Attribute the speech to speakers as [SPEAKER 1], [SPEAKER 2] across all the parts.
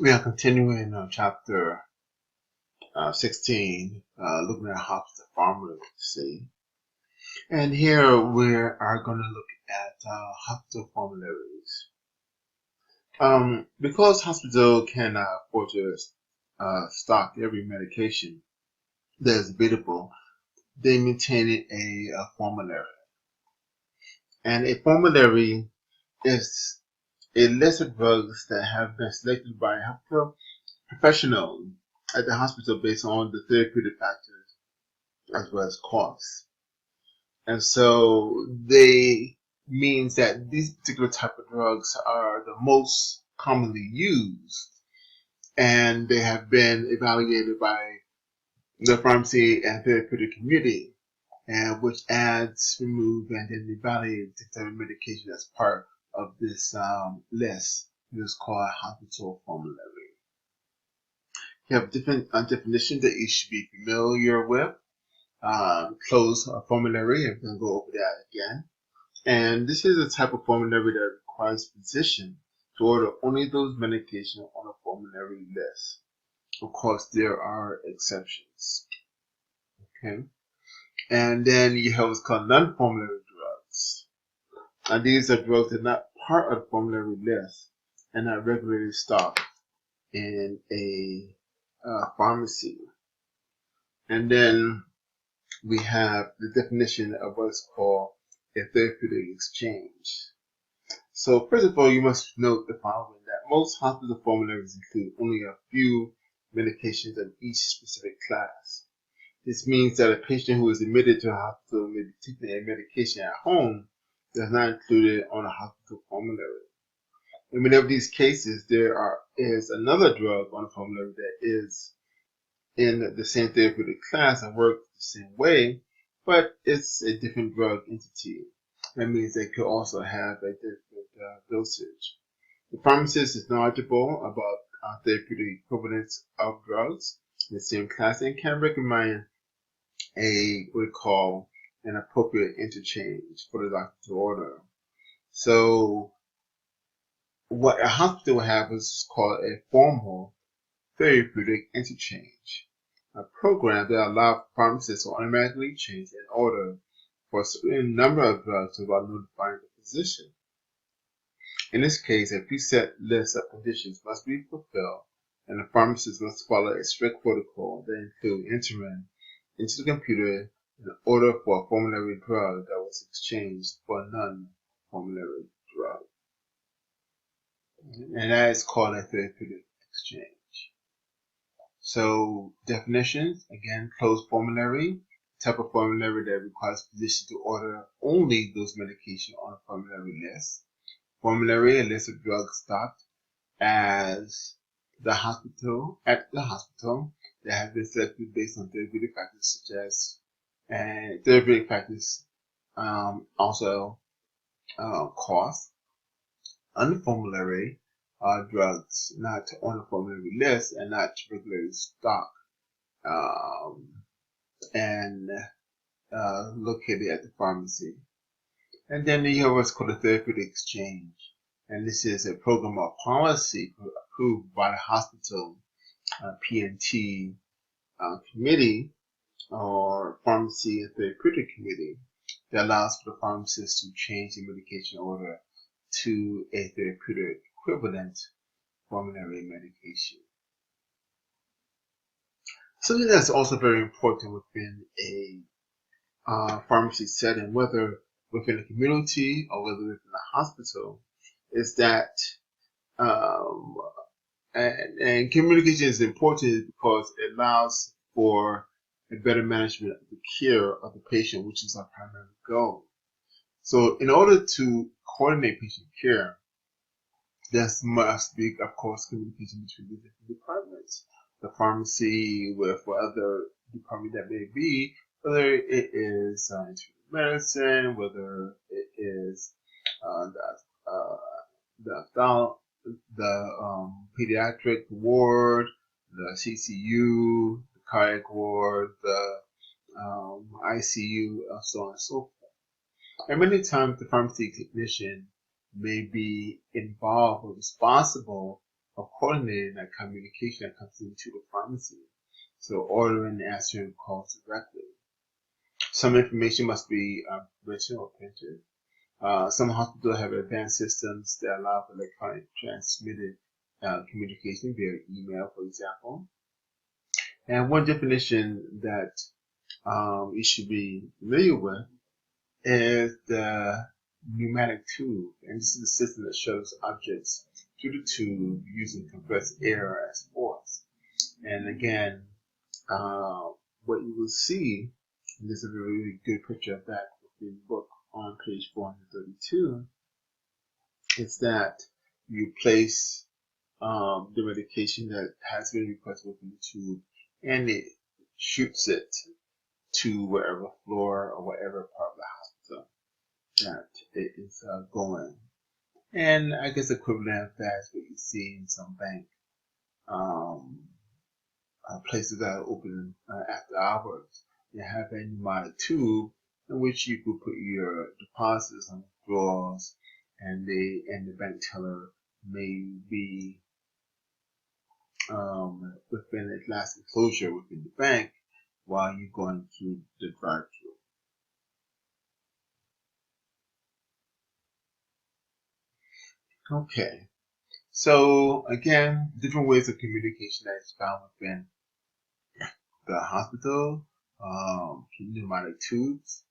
[SPEAKER 1] We are continuing chapter 16, looking at hospital pharmacy. And here we are going to look at hospital formularies. Because hospital cannot afford to stock every medication that is available, they maintain a formulary. And a formulary is a list of drugs that have been selected by healthcare professionals at the hospital based on the therapeutic factors as well as costs. And so they means that these particular type of drugs are the most commonly used, and they have been evaluated by the pharmacy and therapeutic community, and which adds, remove, and then evaluate the type of medication as part of this list. It is called a hospital formulary. You have different definitions that you should be familiar with. Closed formulary, I'm going to go over that again. And this is a type of formulary that requires physician to order only those medications on a formulary list. Of course, there are exceptions. Okay. And then you have what's called non-formulary drugs. And these are drugs that are not part of the formulary list and not regularly stocked in a pharmacy. And then we have the definition of what's called a therapeutic exchange. So first of all, you must note the following, that most hospital formularies include only a few medications of each specific class. This means that a patient who is admitted to a hospital may be taking a medication at home that is not included on a hospital formulary. In many of these cases, there is another drug on the formulary that is in the same therapeutic class and works the same way, but it's a different drug entity. That means they could also have a different dosage. The pharmacist is knowledgeable about therapeutic equivalents of drugs in the same class and can recommend what we call an appropriate interchange for the doctor to order. So what a hospital will have is called a formal therapeutic interchange, a program that allows pharmacists to automatically change an order for a certain number of drugs without notifying the physician. In this case, a preset list of conditions must be fulfilled, and the pharmacist must follow a strict protocol that includes entering into the computer an order for a formulary drug that was exchanged for a non-formulary drug. And that is called a therapeutic exchange. So definitions, again, closed formulary, type of formulary that requires physicians to order only those medications on a formulary list. Formulary, a list of drugs stocked at the hospital that have been selected based on therapeutic factors such as, and therapeutic factors also cost. Unformulary drugs not on the formulary list and not regularly stocked and located at the pharmacy. And then you have what's called a therapeutic exchange. And this is a program or policy approved by the hospital P&T committee or pharmacy and therapeutic committee that allows for the pharmacist to change the medication order to a therapeutic equivalent formulary medication. Something that's also very important within a pharmacy setting, whether within a community or whether within a hospital, is that and communication is important because it allows for a better management of the care of the patient, which is our primary goal. So in order to coordinate patient care, there must be, of course, communication between the different departments. The pharmacy with whatever department that may be, whether it is internal medicine, whether it is the pediatric ward, the CCU, the cardiac ward, the ICU, so on and so forth. And many times the pharmacy technician may be involved or responsible coordinating that communication that comes into the pharmacy. So ordering and answering calls directly. Some information must be written or printed. Some hospitals have advanced systems that allow for electronic transmitted communication via email, for example. And one definition that you should be familiar with is the pneumatic tube. And this is a system that shoves objects through the tube using compressed air as force. And again, what you will see, and this is a really good picture of that in the book on page 432, is that you place the medication that has been requested within the tube, and it shoots it to wherever floor or whatever part of the hospital that it is going. And I guess equivalent of that is what you see in some bank places that are open after hours. They have a pneumatic tube in which you could put your deposits and withdrawals, and the bank teller may be within a glass enclosure within the bank while you're going through the drive-through. Okay, so again, different ways of communication that is found within the hospital, pneumatic tubes,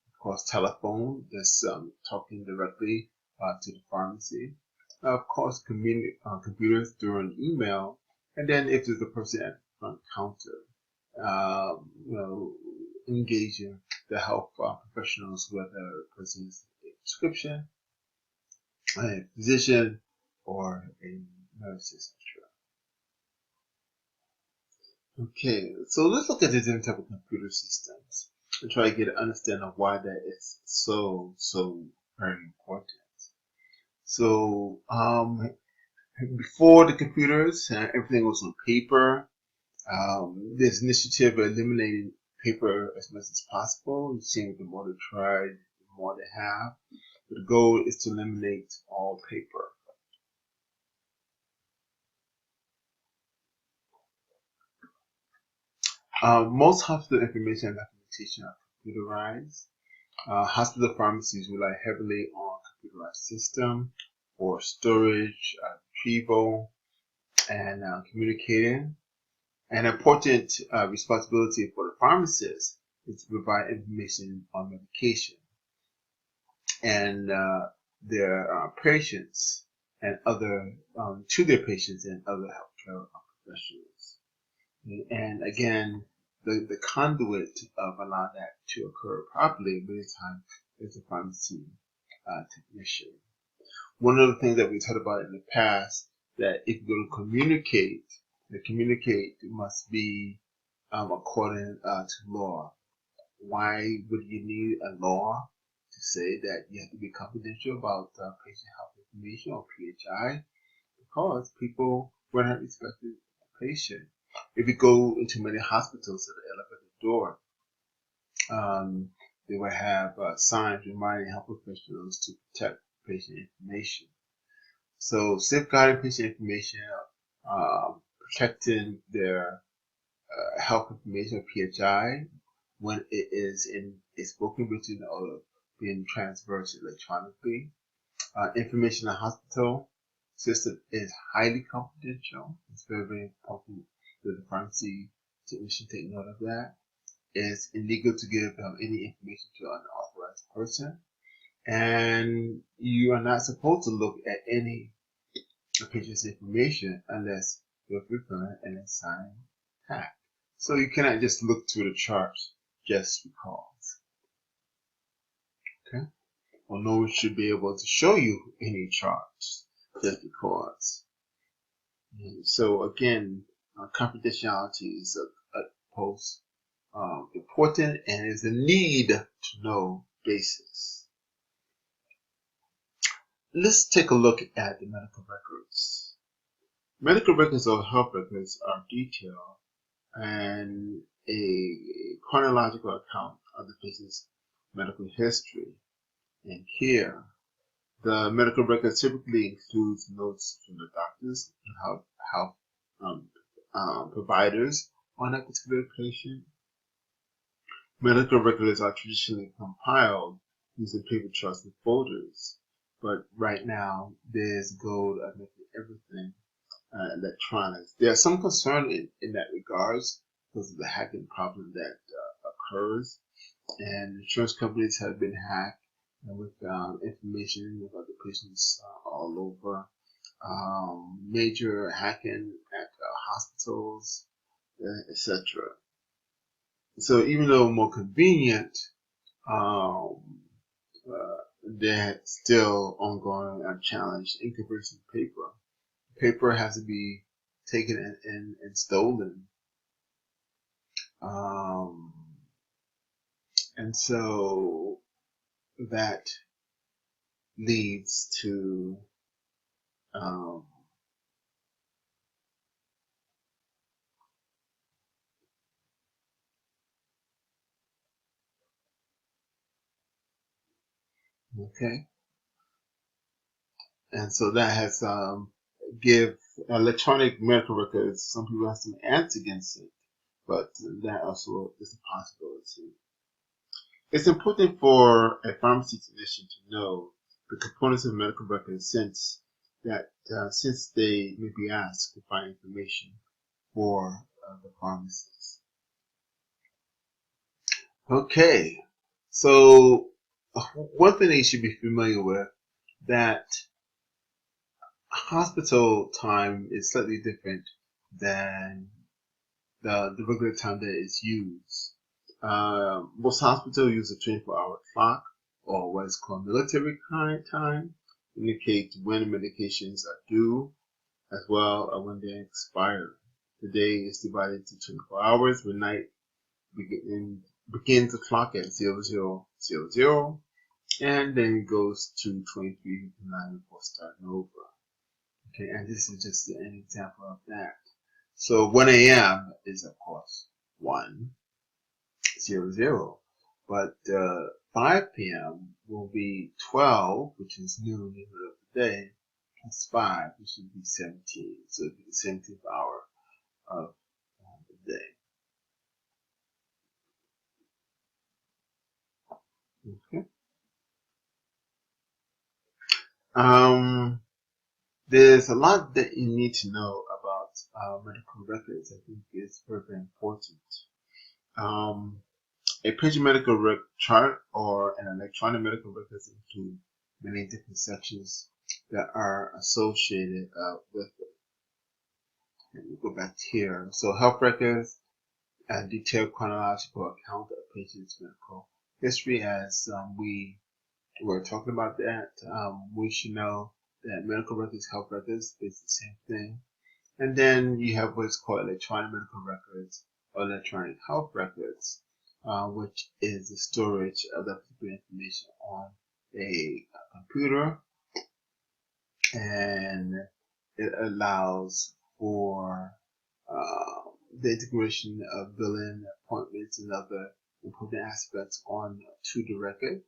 [SPEAKER 1] of course, telephone, that's talking directly to the pharmacy. Of course, computers during email, and then if there's a person at the front counter, engaging the health professionals, whether a person is a prescription, a physician, or a nurse, etc. Okay, so let's look at the different type of computer systems and try to get an understanding of why that is so very important. So before the computers, everything was on paper. This initiative of eliminating paper as much as possible. You've seen the more they try, the more they have. But the goal is to eliminate all paper. Most hospital information and documentation are computerized. Hospital pharmacies rely heavily on computerized system for storage, retrieval, and communicating. An important responsibility for the pharmacist is to provide information on medication and their patients and other to their patients and other healthcare professionals. And again, the conduit of allowing that to occur properly many times is the pharmacy technician. One of the things that we talked about in the past, that if you're going to communicate, the communicate must be according to law. Why would you need a law to say that you have to be confidential about patient health information or PHI? Because people were not respecting the patient. If you go into many hospitals at the elevator door, they will have signs reminding health professionals to protect patient information. So safeguarding patient information, protecting their health information, PHI, when it is in a spoken written or being transferred electronically. Information in the hospital system is highly confidential. It's very, very important that the pharmacy technician take note of that. It's illegal to give any information to an unauthorized person. And you are not supposed to look at any patient's information unless you're prepared and it's signed tag. So you cannot just look through the charts just because. Okay? Or no one should be able to show you any charts just because. And so again, confidentiality is utmost important and is a need to know basis. Let's take a look at the medical records. Medical records or health records are detailed and a chronological account of the patient's medical history and care. The medical record typically includes notes from the doctors, health providers on that particular patient. Medical records are traditionally compiled using paper charts and folders, but right now there's a goal of making everything electronics. There's some concern in that regards because of the hacking problem that occurs, and insurance companies have been hacked with information about the patients all over. Major hacking at hospitals, etc. So even though more convenient, um, they're still ongoing and challenged in comparison to paper. Paper has to be taken and stolen. And so that leads to okay, and so that has give electronic medical records. Some people have some ants against it, but that also is a possibility. It's important for a pharmacy technician to know the components of medical records since they may be asked to find information for the pharmacist. Okay, so one thing they should be familiar with that hospital time is slightly different than the regular time that is used. Most hospitals use a 24-hour clock, or what is called military time, indicates when medications are due, as well as when they expire. The day is divided into 24 hours, when night begins the clock at 00:00, and then it goes to 23:59 before starting over. Okay, and this is just an example of that. So 1 a.m. is of course 1:00, but 5 p.m. will be 12, which is noon in the middle of the day, plus 5, which would be 17. So it would be the 17th hour of the day. Okay. There's a lot that you need to know about medical records. I think it's very, very important. A patient medical chart or an electronic medical records include many different sections that are associated with it. Let me go back here. So health records, a detailed chronological account of a patient's medical history. As we were talking about that, we should know that medical records, health records is the same thing. And then you have what's called electronic medical records or electronic health records, which is the storage of that particular information on a computer, and it allows for the integration of billing, appointments, and other important aspects to the record.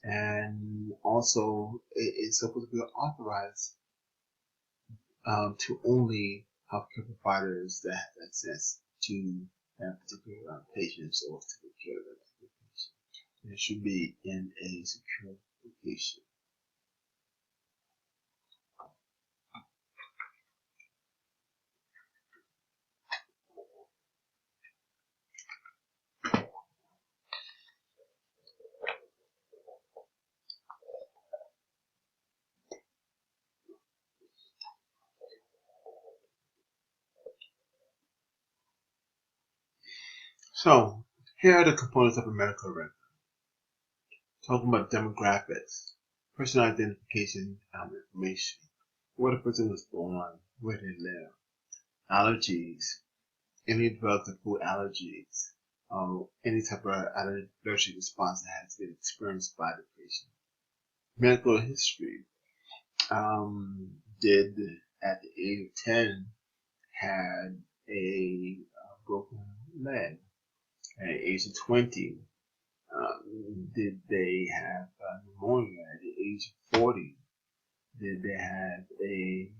[SPEAKER 1] And also, it is supposed to be authorized to only healthcare providers that have access to that particular patients or to take care of that particular patient. And it should be in a secure location. So, here are the components of a medical record. Talking about demographics, personal identification information, where the person was born, where they live, allergies, any drugs or food allergies, any type of allergic response that has been experienced by the patient. Medical history, did at the age of 10 had a broken leg. At the age of 20, did they have pneumonia? At the age of 40, did they have a